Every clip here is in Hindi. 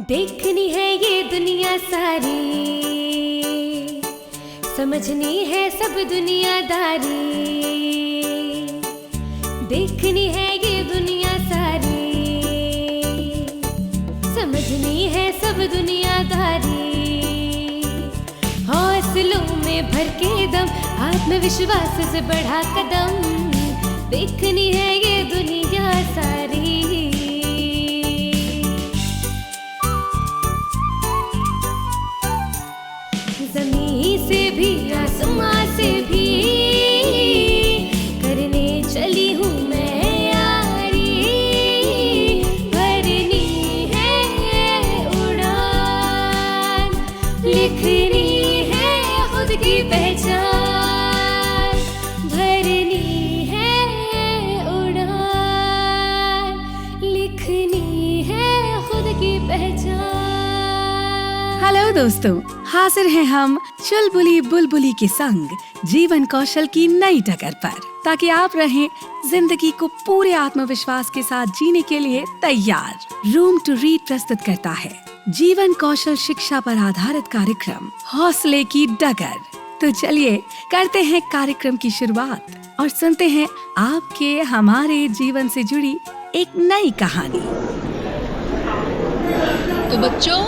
देखनी है ये दुनिया सारी, समझनी है सब दुनियादारी। देखनी है ये दुनिया सारी, समझनी है सब दुनियादारी। हौसलों में भर के दम, आत्मविश्वास से बढ़ा कदम। देखनी है ये दुनिया सारी। ज़मीन से भी आसमां से भी करने चली हूँ मैं यारी। भरनी है उड़ान, लिखनी है खुद की पहचान। भरनी है उड़ान, लिखनी है खुद की पहचान। हेलो दोस्तों, हाजिर हैं हम चुलबुली बुलबुली के संग जीवन कौशल की नई डगर पर, ताकि आप रहें जिंदगी को पूरे आत्मविश्वास के साथ जीने के लिए तैयार। रूम टू रीड प्रस्तुत करता है जीवन कौशल शिक्षा पर आधारित कार्यक्रम हौसले की डगर। तो चलिए करते हैं कार्यक्रम की शुरुआत और सुनते हैं आपके हमारे जीवन से जुड़ी एक नई कहानी। तो बच्चों,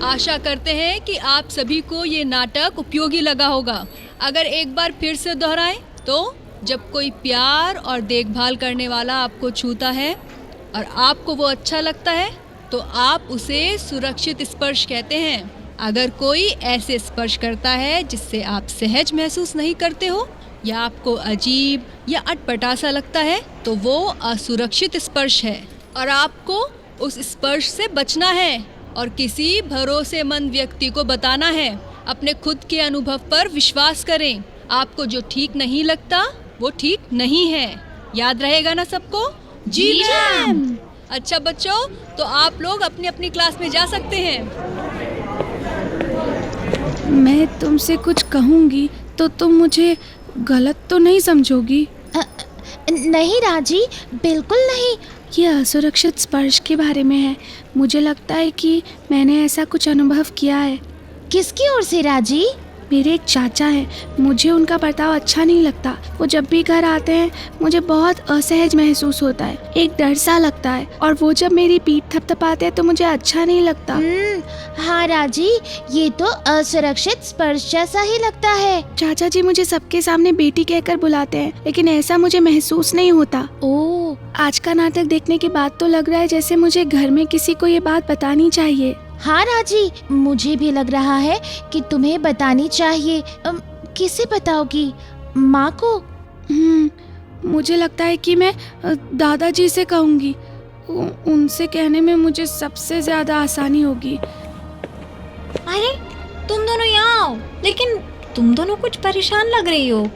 आशा करते हैं कि आप सभी को ये नाटक उपयोगी लगा होगा। अगर एक बार फिर से दोहराएं तो जब कोई प्यार और देखभाल करने वाला आपको छूता है और आपको वो अच्छा लगता है तो आप उसे सुरक्षित स्पर्श कहते हैं। अगर कोई ऐसे स्पर्श करता है जिससे आप सहज महसूस नहीं करते हो या आपको अजीब या अटपटा सा लगता है तो वो असुरक्षित स्पर्श है और आपको उस स्पर्श से बचना है और किसी भरोसेमंद व्यक्ति को बताना है। अपने खुद के अनुभव पर विश्वास करें। आपको जो ठीक नहीं लगता वो ठीक नहीं है। याद रहेगा ना सबको? जी मैम। अच्छा बच्चों, तो आप लोग अपनी अपनी क्लास में जा सकते हैं। मैं तुमसे कुछ कहूँगी तो तुम मुझे गलत तो नहीं समझोगी? नहीं राजी, बिल्कुल नहीं। ये असुरक्षित स्पर्श के बारे में है। मुझे लगता है कि मैंने ऐसा कुछ अनुभव किया है। किसकी ओर से राजी? मेरे एक चाचा हैं, मुझे उनका बर्ताव अच्छा नहीं लगता। वो जब भी घर आते हैं मुझे बहुत असहज महसूस होता है, एक डर सा लगता है, और वो जब मेरी पीठ थपथपाते हैं तो मुझे अच्छा नहीं लगता। हाँ राजी, ये तो असुरक्षित स्पर्श जैसा ही लगता है। चाचा जी मुझे सबके सामने बेटी कहकर बुलाते हैं, लेकिन ऐसा मुझे महसूस नहीं होता। ओह, आज का नाटक देखने के बाद तो लग रहा है जैसे मुझे घर में किसी को ये बात बतानी चाहिए। हाँ राजी, मुझे भी लग रहा है कि तुम्हें बतानी चाहिए। किसे बताओगी? माँ को? मुझे लगता है कि मैं दादाजी से कहूँगी। उनसे कहने में मुझे सबसे ज्यादा आसानी होगी। अरे तुम दोनों यहाँ आओ, लेकिन तुम दोनों कुछ परेशान लग रही हो।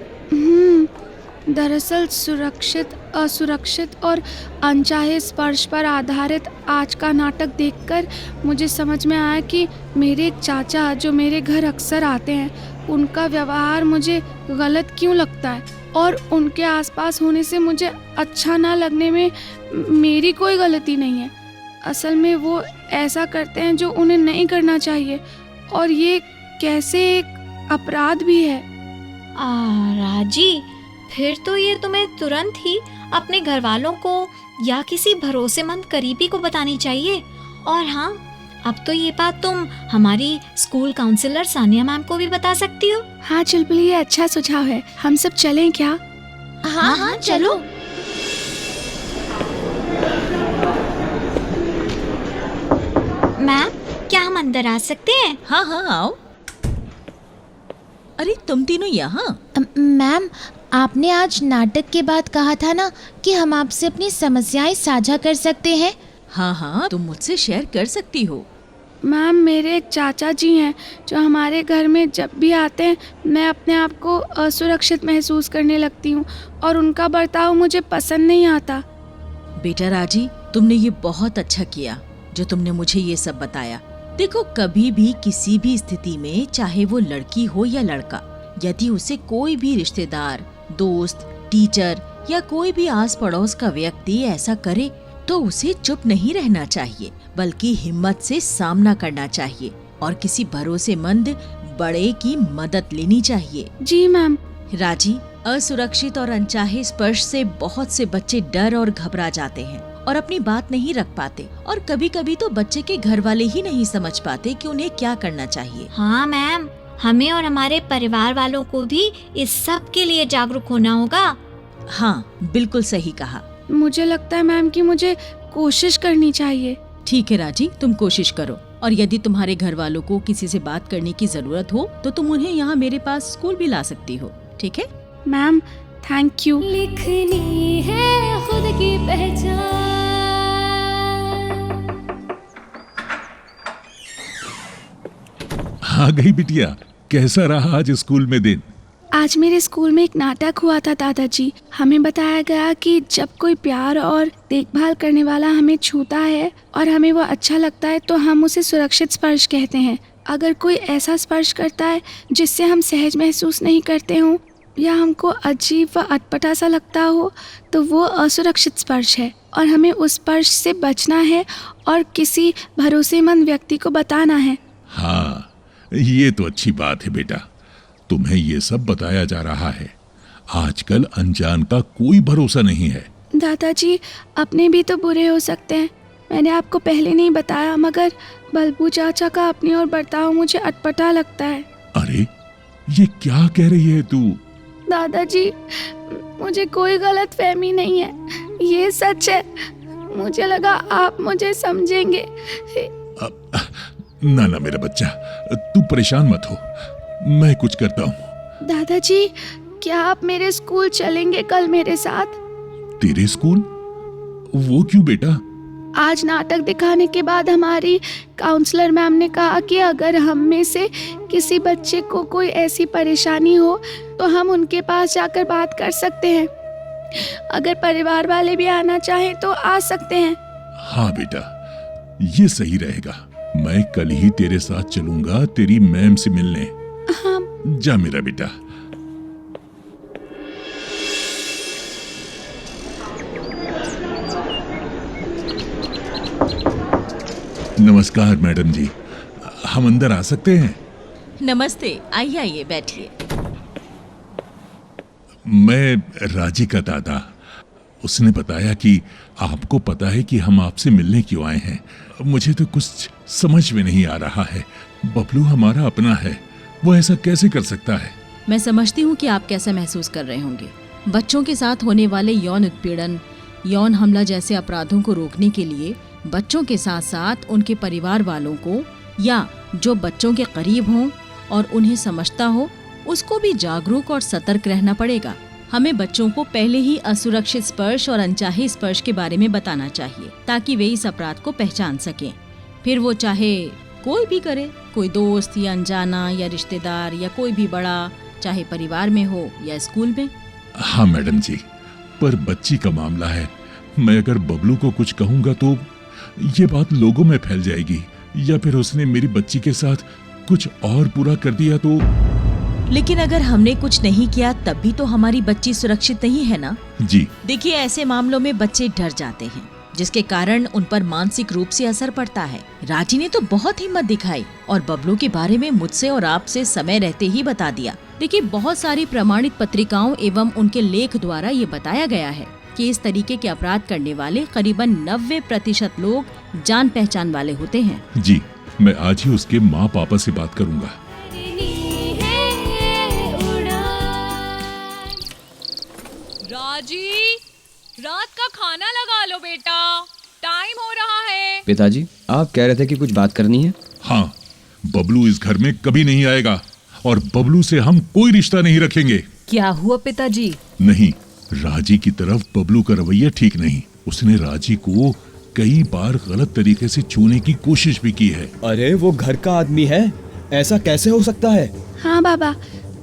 दरअसल सुरक्षित, असुरक्षित और अनचाहे स्पर्श पर आधारित आज का नाटक देखकर मुझे समझ में आया कि मेरे एक चाचा जो मेरे घर अक्सर आते हैं, उनका व्यवहार मुझे गलत क्यों लगता है, और उनके आसपास होने से मुझे अच्छा ना लगने में मेरी कोई गलती नहीं है। असल में वो ऐसा करते हैं जो उन्हें नहीं करना चाहिए, और ये कैसे एक अपराध भी है। राजी, फिर तो ये तुम्हें तुरंत ही अपने घर वालों को या किसी भरोसेमंद करीबी को बतानी चाहिए। और हाँ, अब तो ये बात तुम हमारी स्कूल काउंसलर सानिया मैम को भी बता सकती हो। हाँ चुलबुली, ये अच्छा सुझाव है। हम सब चलें क्या? हाँ चलो। मैम, क्या हम अंदर आ सकते हैं? हाँ आओ। अरे तुम तीनों यहाँ? मैम, आपने आज नाटक के बाद कहा था ना कि हम आपसे अपनी समस्याएं साझा कर सकते हैं। हाँ, तुम मुझसे शेयर कर सकती हो। मैम, मेरे एक चाचा जी हैं जो हमारे घर में जब भी आते हैं मैं अपने आप को असुरक्षित महसूस करने लगती हूँ, और उनका बर्ताव मुझे पसंद नहीं आता। बेटा राजी, तुमने ये बहुत अच्छा किया जो तुमने मुझे ये सब बताया। देखो, कभी भी किसी भी स्थिति में, चाहे वो लड़की हो या लड़का, यदि उसे कोई भी रिश्तेदार, दोस्त, टीचर या कोई भी आस पड़ोस का व्यक्ति ऐसा करे तो उसे चुप नहीं रहना चाहिए, बल्कि हिम्मत से सामना करना चाहिए और किसी भरोसेमंद बड़े की मदद लेनी चाहिए। जी मैम। राजी, असुरक्षित और अनचाहे स्पर्श से बहुत से बच्चे डर और घबरा जाते हैं और अपनी बात नहीं रख पाते, और कभी कभी तो बच्चे के घर वाले ही नहीं समझ पाते कि उन्हें क्या करना चाहिए। हाँ मैम, हमें और हमारे परिवार वालों को भी इस सब के लिए जागरूक होना होगा। हाँ, बिल्कुल सही कहा। मुझे लगता है मैम कि मुझे कोशिश करनी चाहिए। ठीक है राजी, तुम कोशिश करो, और यदि तुम्हारे घर वालों को किसी से बात करने की जरूरत हो तो तुम उन्हें यहाँ मेरे पास स्कूल भी ला सकती हो। ठीक है मैम, थैंक यू। लिखनी है खुद की पहचान। आ गई बिटिया, कैसा रहा आज स्कूल में दिन? आज मेरे स्कूल में एक नाटक हुआ था दादाजी। हमें बताया गया कि जब कोई प्यार और देखभाल करने वाला हमें छूता है और हमें वो अच्छा लगता है तो हम उसे सुरक्षित स्पर्श कहते हैं। अगर कोई ऐसा स्पर्श करता है जिससे हम सहज महसूस नहीं करते हों या हमको अजीब व अटपटा सा लगता हो तो वो असुरक्षित स्पर्श है, और हमें उस स्पर्श से बचना है और किसी भरोसेमंद व्यक्ति को बताना है। हाँ, ये तो अच्छी बात है बेटा, तुम्हें ये सब बताया जा रहा है। आजकल अनजान का कोई भरोसा नहीं है। दादाजी, अपने भी तो बुरे हो सकते हैं। मैंने आपको पहले नहीं बताया, मगर बलबू चाचा का अपनी ओर बर्ताव मुझे अटपटा लगता है। अरे, ये क्या कह रही है तू? दादाजी, मुझे कोई गलत फहमी नहीं है, ये सच है। मुझे लगा आप मुझे समझेंगे। ना ना मेरा बच्चा, तू परेशान मत हो, मैं कुछ करता हूँ। दादाजी, क्या आप मेरे स्कूल चलेंगे कल मेरे साथ? तेरे स्कूल? वो क्यों बेटा? आज नाटक दिखाने के बाद हमारी काउंसलर मैम ने कहा कि अगर हम में से किसी बच्चे को कोई ऐसी परेशानी हो तो हम उनके पास जाकर बात कर सकते हैं। अगर परिवार वाले भी आना चाहें तो आ सकते हैं। हाँ बेटा, ये सही रहेगा। मैं कल ही तेरे साथ चलूंगा तेरी मैम से मिलने। हाँ। जा मेरा बेटा। नमस्कार मैडम जी, हम अंदर आ सकते हैं? नमस्ते, आइए आइए बैठिए। मैं राजी का दादा। उसने बताया कि आपको पता है कि हम आपसे मिलने क्यों आए हैं। मुझे तो कुछ समझ में नहीं आ रहा है। बबलू हमारा अपना है, वो ऐसा कैसे कर सकता है? मैं समझती हूँ कि आप कैसा महसूस कर रहे होंगे। बच्चों के साथ होने वाले यौन उत्पीड़न, यौन हमला जैसे अपराधों को रोकने के लिए बच्चों के साथ साथ उनके परिवार वालों को, या जो बच्चों के करीब हों और उन्हें समझता हो, उसको भी जागरूक और सतर्क रहना पड़ेगा। हमें बच्चों को पहले ही असुरक्षित स्पर्श और अनचाहे स्पर्श के बारे में बताना चाहिए ताकि वे इस अपराध को पहचान सकें। फिर वो चाहे कोई भी करे, कोई दोस्त या अनजाना या रिश्तेदार या कोई भी बड़ा, चाहे परिवार में हो या स्कूल में। हाँ मैडम जी, पर बच्ची का मामला है। मैं अगर बबलू को कुछ कहूँगा तो ये बात लोगों में फैल जाएगी, या फिर उसने मेरी बच्ची के साथ कुछ और बुरा कर दिया तो। लेकिन अगर हमने कुछ नहीं किया तब भी तो हमारी बच्ची सुरक्षित नहीं है ना? जी देखिए, ऐसे मामलों में बच्चे डर जाते हैं, जिसके कारण उन पर मानसिक रूप से असर पड़ता है। राजी ने तो बहुत हिम्मत दिखाई और बबलू के बारे में मुझसे और आपसे समय रहते ही बता दिया। देखिए, बहुत सारी प्रमाणित पत्रिकाओं एवं उनके लेख द्वारा ये बताया गया है कि इस तरीके के अपराध करने वाले करीबन 90% लोग जान पहचान वाले होते हैं। जी, मैं आज ही उसके माँ पापा से बात करूंगा। राजी, रात का खाना लगा लो बेटा, टाइम हो रहा है। पिताजी, आप कह रहे थे कि कुछ बात करनी है? हाँ, बबलू इस घर में कभी नहीं आएगा और बबलू से हम कोई रिश्ता नहीं रखेंगे। क्या हुआ पिताजी? नहीं, राजी की तरफ बबलू का रवैया ठीक नहीं। उसने राजी को कई बार गलत तरीके से छूने की कोशिश भी की है। अरे वो घर का आदमी है, ऐसा कैसे हो सकता है? हाँ बाबा,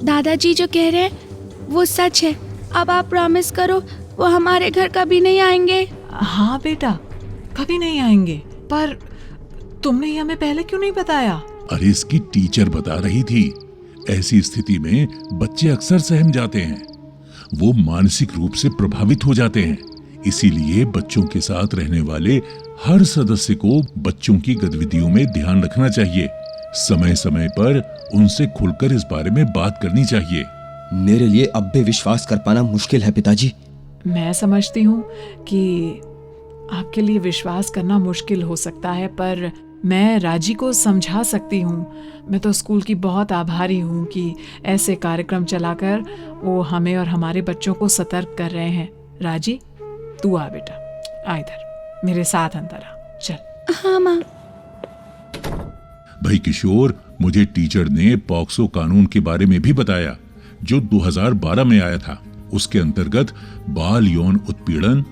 दादाजी जो कह रहे हैं वो सच है। अब आप प्रॉमिस करो वो हमारे घर कभी नहीं आएंगे। हाँ बेटा, कभी नहीं आएंगे। पर तुमने हमें पहले क्यों नहीं बताया? अरे इसकी टीचर बता रही थी, ऐसी स्थिति में बच्चे अक्सर सहम जाते हैं, वो मानसिक रूप से प्रभावित हो जाते हैं, इसीलिए बच्चों के साथ रहने वाले हर सदस्य को बच्चों की गतिविधियों में ध्यान रखना चाहिए। समय समय पर उनसे खुलकर इस बारे में बात करनी चाहिए। मेरे लिए अब भी विश्वास कर पाना मुश्किल है पिताजी। मैं समझती हूँ कि आपके लिए विश्वास करना मुश्किल हो सकता है, पर मैं राजी को समझा सकती हूँ। मैं तो स्कूल की बहुत आभारी हूँ कि ऐसे कार्यक्रम चलाकर वो हमें और हमारे बच्चों को सतर्क कर रहे हैं। राजी, तू आ बेटा, आ इधर मेरे साथ अंदर आ, चल। हाँ माँ। भाई किशोर, मुझे टीचर ने पॉक्सो कानून के बारे में भी बताया जो 2012 में आया था। उसके अंतर्गत बाल यौन उत्पीड़न,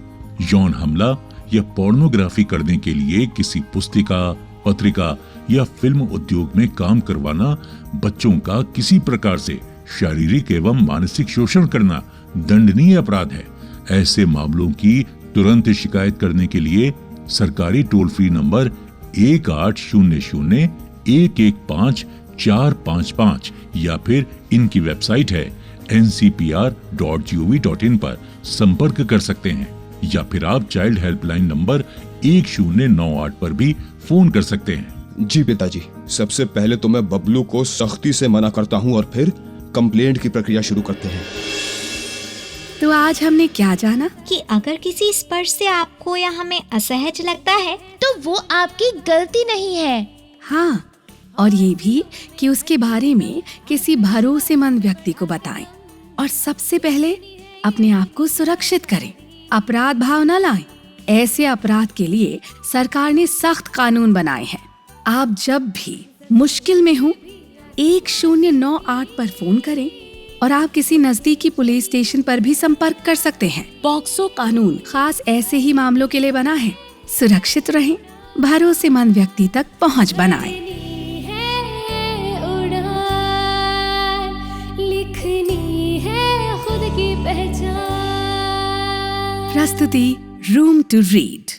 यौन हमला या पोर्नोग्राफी करने के लिए किसी पुस्तिका, पत्रिका या फिल्म उद्योग में काम करवाना, बच्चों का किसी प्रकार से शारीरिक एवं मानसिक शोषण करना दंडनीय अपराध है। ऐसे मामलों की तुरंत शिकायत करने के लिए सरकारी टोल फ्री नंबर 1800-115-455 या फिर इनकी वेबसाइट है ncpr.gov.in पर संपर्क कर सकते हैं, या फिर आप चाइल्ड हेल्पलाइन नंबर 1098 पर भी फोन कर सकते हैं। जी पिताजी, सबसे पहले तो मैं बबलू को सख्ती से मना करता हूँ और फिर कंप्लेंट की प्रक्रिया शुरू करते हैं। तो आज हमने क्या जाना? कि अगर किसी स्पर्श से आपको या हमें असहज लगता है तो वो आपकी गलती नहीं है। हाँ, और ये भी कि उसके बारे में किसी भरोसेमंद व्यक्ति को बताएं और सबसे पहले अपने आप को सुरक्षित करें। अपराध भाव न लाएं। ऐसे अपराध के लिए सरकार ने सख्त कानून बनाए हैं। आप जब भी मुश्किल में हो 1098 पर फोन करें और आप किसी नजदीकी पुलिस स्टेशन पर भी संपर्क कर सकते हैं। पॉक्सो कानून खास ऐसे ही मामलों के लिए बना है। सुरक्षित रहें, भरोसेमंद व्यक्ति तक पहुंच बनाएं। लिखनी है खुद की पहचान। प्रस्तुति रूम टू रीड।